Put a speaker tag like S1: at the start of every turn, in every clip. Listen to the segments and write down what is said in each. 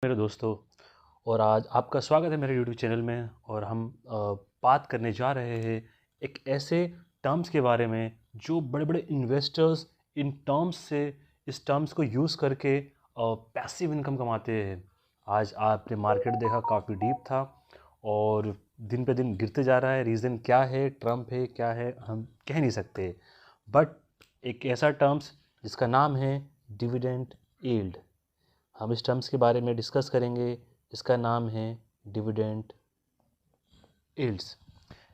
S1: मेरे दोस्तों, और आज आपका स्वागत है मेरे यूट्यूब चैनल में। और हम बात करने जा रहे हैं एक ऐसे टर्म्स के बारे में जो बड़े बड़े इन्वेस्टर्स इन टर्म्स से इस टर्म्स को यूज़ करके पैसिव इनकम कमाते हैं। आज आपने मार्केट देखा, काफ़ी डीप था और दिन पे दिन गिरते जा रहा है। रीज़न क्या है, ट्रम्प है, क्या है, हम कह नहीं सकते। बट एक ऐसा टर्म्स जिसका नाम है डिविडेंड यील्ड, हम इस टर्म्स के बारे में डिस्कस करेंगे। इसका नाम है डिविडेंड यील्ड्स,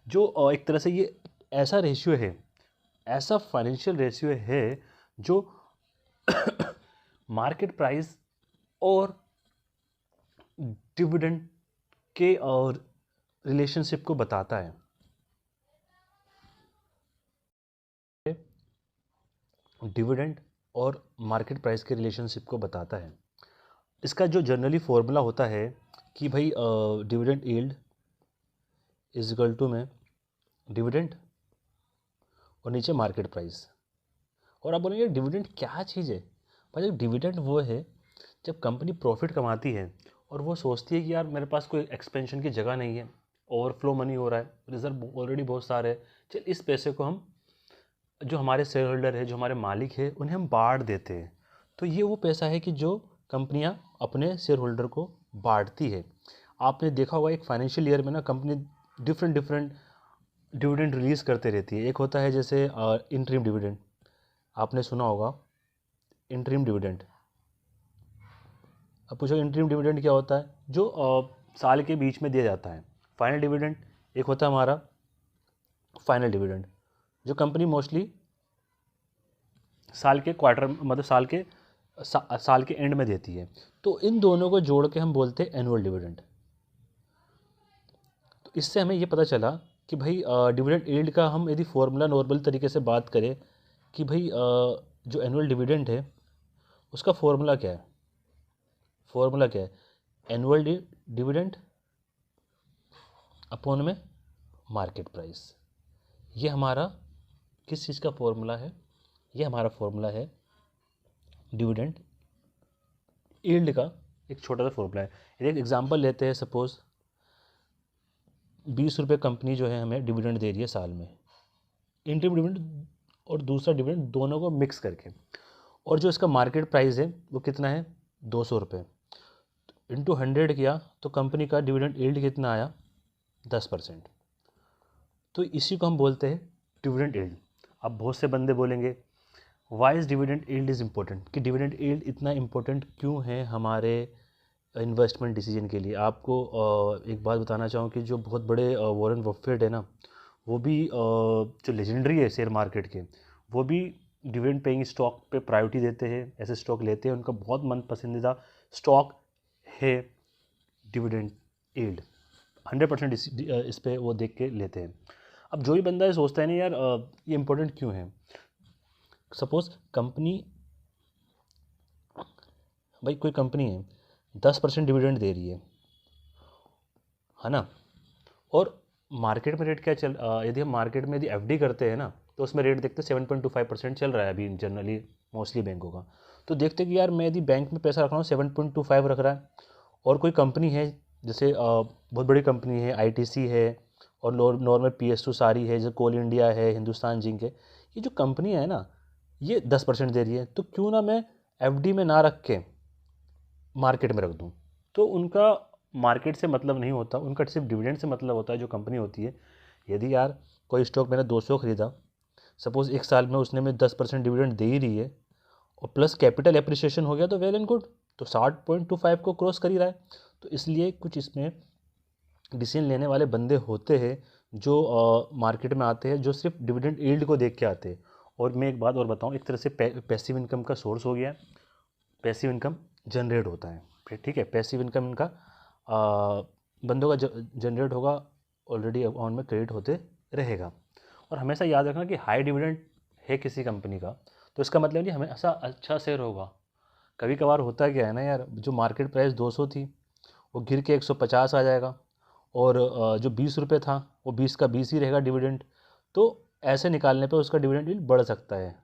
S1: जो एक तरह से ये ऐसा रेशियो है, ऐसा फाइनेंशियल रेशियो है जो मार्केट प्राइस और डिविडेंड के और रिलेशनशिप को बताता है। डिविडेंड और मार्केट प्राइस के रिलेशनशिप को बताता है। इसका जो जनरली फॉर्मूला होता है कि भाई dividend yield is equal to में डिविडेंड और नीचे मार्केट प्राइस। और आप बोलेंगे डिविडेंड क्या चीज़ है? भाई डिविडेंड वो है जब कंपनी प्रॉफिट कमाती है और वो सोचती है कि यार मेरे पास कोई एक्सपेंशन की जगह नहीं है, ओवरफ्लो मनी हो रहा है, रिजर्व ऑलरेडी बहुत सारे है, चल इस पैसे को हम, जो हमारे शेयर होल्डर है, जो हमारे मालिक है, उन्हें हम बांट देते हैं। तो ये वो पैसा है कि जो कंपनियां अपने शेयर होल्डर को बांटती है। आपने देखा होगा एक फाइनेंशियल ईयर में ना company different different dividend release करते रहती है। एक होता है जैसे इंटरिम डिविडेंड, आपने सुना होगा इंटरिम डिविडेंड। अब पूछो इंटरिम डिविडेंड क्या होता है? जो साल के बीच में दिया जाता है। फाइनल डिविडेंड एक होता है हमारा फाइनल डिविडेंड, जो कंपनी मोस्टली साल के क्वार्टर, मतलब साल के एंड में देती है। तो इन दोनों को जोड़ के हम बोलते हैं एनुअल डिविडेंड। तो इससे हमें ये पता चला कि भाई डिविडेंड यील्ड का हम यदि फॉर्मूला नॉर्मल तरीके से बात करें कि भाई जो एनुअल डिविडेंड है उसका फॉर्मूला क्या है? फॉर्मूला क्या है? एनुअल डिविडेंड अपॉन में मार्केट प्राइस। ये हमारा किस चीज़ का फॉर्मूला है? ये हमारा फॉर्मूला है डिविडेंड यील्ड का। एक छोटा सा फॉर्मूला है। एक एग्जांपल लेते हैं, सपोज 20 रुपये कंपनी जो है हमें डिविडेंड दे रही है साल में, इंटरिम डिविडेंड और दूसरा डिविडेंड दोनों को मिक्स करके। और जो इसका मार्केट प्राइस है वो कितना है? 200 रुपये। इंटू 100 किया तो कंपनी का डिविडेंड यील्ड कितना आया? 10%। तो इसी को हम बोलते हैं डिविडेंड यील्ड। अब बहुत से बंदे बोलेंगे why is dividend yield is important, कि डिविडेंड यील्ड इतना इम्पोर्टेंट क्यों है हमारे इन्वेस्टमेंट डिसीजन के लिए। आपको एक बात बताना चाहूँ कि जो बहुत बड़े वॉरेन बफेट है ना, वो भी जो लेजेंडरी है शेयर मार्केट के, वो भी डिविडेंड पेइंग स्टॉक पे प्रायोरिटी देते हैं, ऐसे स्टॉक लेते हैं। उनका बहुत मन पसंदीदा स्टॉक है डिविडेंड यील्ड। 100% इस पे वो देख के लेते हैं। अब जो भी बंदा ये सोचता है ना यार ये इम्पोर्टेंट क्यों है, सपोज कंपनी, भाई कोई कंपनी है 10% डिविडेंड दे रही है ना, और मार्केट में रेट क्या चल, यदि हम मार्केट में यदि एफडी करते हैं ना तो उसमें रेट देखते हैं 7.25% चल रहा है अभी जनरली मोस्टली बैंकों का। तो देखते कि यार मैं यदि बैंक में पैसा रख रहा हूँ 7.25 रख रहा है, और कोई कंपनी है जैसे बहुत बड़ी कंपनी है आईटीसी है, और नॉर्मल पीएसयू सारी है, जैसे कोल इंडिया है, हिंदुस्तान जिंक है, ये जो कंपनी है ना ये 10% दे रही है, तो क्यों ना मैं एफडी में ना रख के मार्केट में रख दूँ। तो उनका मार्केट से मतलब नहीं होता, उनका सिर्फ डिविडेंड से मतलब होता है जो कंपनी होती है। यदि यार कोई स्टॉक मैंने 200 खरीदा, सपोज एक साल में उसने में 10% डिविडेंड दे ही रही है, और प्लस कैपिटल एप्रिसिएशन हो गया तो वेल एंड गुड, तो 60.25 को क्रॉस कर ही रहा है। तो इसलिए कुछ इसमें डिसीजन लेने वाले बंदे होते हैं जो मार्केट में आते हैं, जो सिर्फ डिविडेंड यील्ड को देख के आते हैं। और मैं एक बात और बताऊं, एक तरह से पैसिव इनकम का सोर्स हो गया है, पैसिव इनकम जनरेट होता है। फिर ठीक है, पैसिव इनकम इनका बंदों का जनरेट होगा, ऑलरेडी अकाउंट में क्रेडिट होते रहेगा। और हमेशा याद रखना कि हाई डिविडेंड है किसी कंपनी का तो इसका मतलब नहीं हमेशा अच्छा शेयर होगा। कभी कभार होता क्या है ना यार, जो मार्केट प्राइस 200 थी वो गिर के 150 आ जाएगा, और जो 20 रुपये था वो 20 का 20 ही रहेगा डिविडेंड। तो ऐसे निकालने पे उसका डिविडेंड बढ़ सकता है।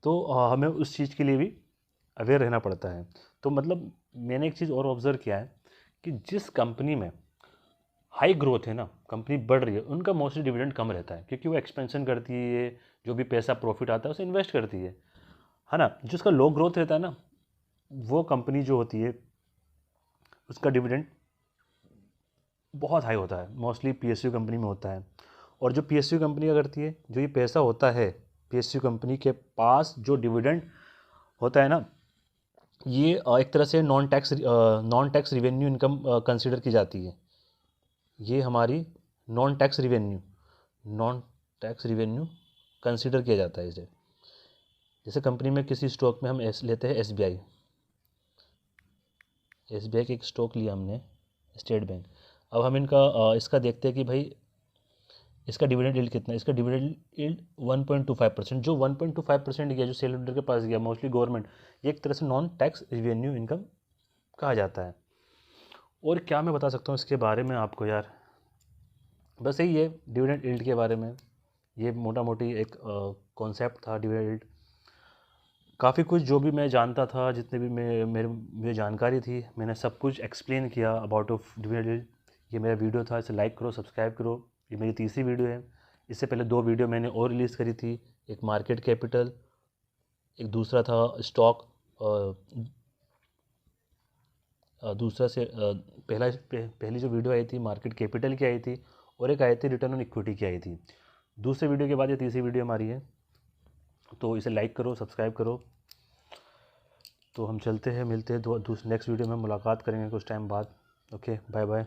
S1: तो हमें उस चीज़ के लिए भी अवेयर रहना पड़ता है। तो मतलब मैंने एक चीज़ और ऑब्ज़र्व किया है कि जिस कंपनी में हाई ग्रोथ है ना, कंपनी बढ़ रही है, उनका मोस्टली डिविडेंड कम रहता है, क्योंकि वो एक्सपेंशन करती है, जो भी पैसा प्रॉफिट आता है उसे इन्वेस्ट करती है ना। जिसका लो ग्रोथ रहता है ना, वो कंपनी जो होती है उसका डिविडेंड बहुत हाई होता है, मोस्टली पीएसयू कंपनी में होता है। और जो पीएसयू कंपनी क्या करती है, जो ये पैसा होता है पीएसयू कंपनी के पास, जो डिविडेंड होता है ना, ये एक तरह से non tax revenue income consider की जाती है। ये हमारी नॉन टैक्स रिवेन्यू कंसिडर किया जाता है इसे। जैसे कंपनी में किसी स्टॉक में हम लेते हैं एसबीआई का एक स्टॉक लिया हमने, स्टेट बैंक। अब हम इसका देखते हैं कि भाई इसका डिविडेंड यील्ड कितना है। इसका डिविडेंड यील्ड 1.25%, जो 1.25% गया, जो शेयर होल्डर के पास गया, मोस्टली गवर्नमेंट, ये एक तरह से नॉन टैक्स रिवेन्यू इनकम कहा जाता है। और क्या मैं बता सकता हूँ इसके बारे में आपको यार, बस यही है डिविडेंड यील्ड के बारे में। ये मोटा मोटी एक कॉन्सेप्ट था डिविडेंड यील्ड। काफ़ी कुछ जो भी मैं जानता था, जितने भी मेरे जानकारी थी, मैंने सब कुछ एक्सप्लेन किया अबाउट ऑफ डिविडेंड यील्ड। ये मेरा वीडियो था, इसे लाइक करो, सब्सक्राइब करो। ये मेरी तीसरी वीडियो है। इससे पहले 2 वीडियो मैंने और रिलीज़ करी थी, एक मार्केट कैपिटल, एक दूसरा था स्टॉक, दूसरा से पहली जो वीडियो आई थी मार्केट कैपिटल की आई थी, और एक आई थी रिटर्न ऑन इक्विटी की आई थी। दूसरे वीडियो के बाद ये तीसरी वीडियो हमारी है, तो इसे लाइक करो, सब्सक्राइब करो। तो हम चलते हैं, मिलते हैं नेक्स्ट वीडियो में, मुलाकात करेंगे कुछ टाइम बाद। Okay, bye bye.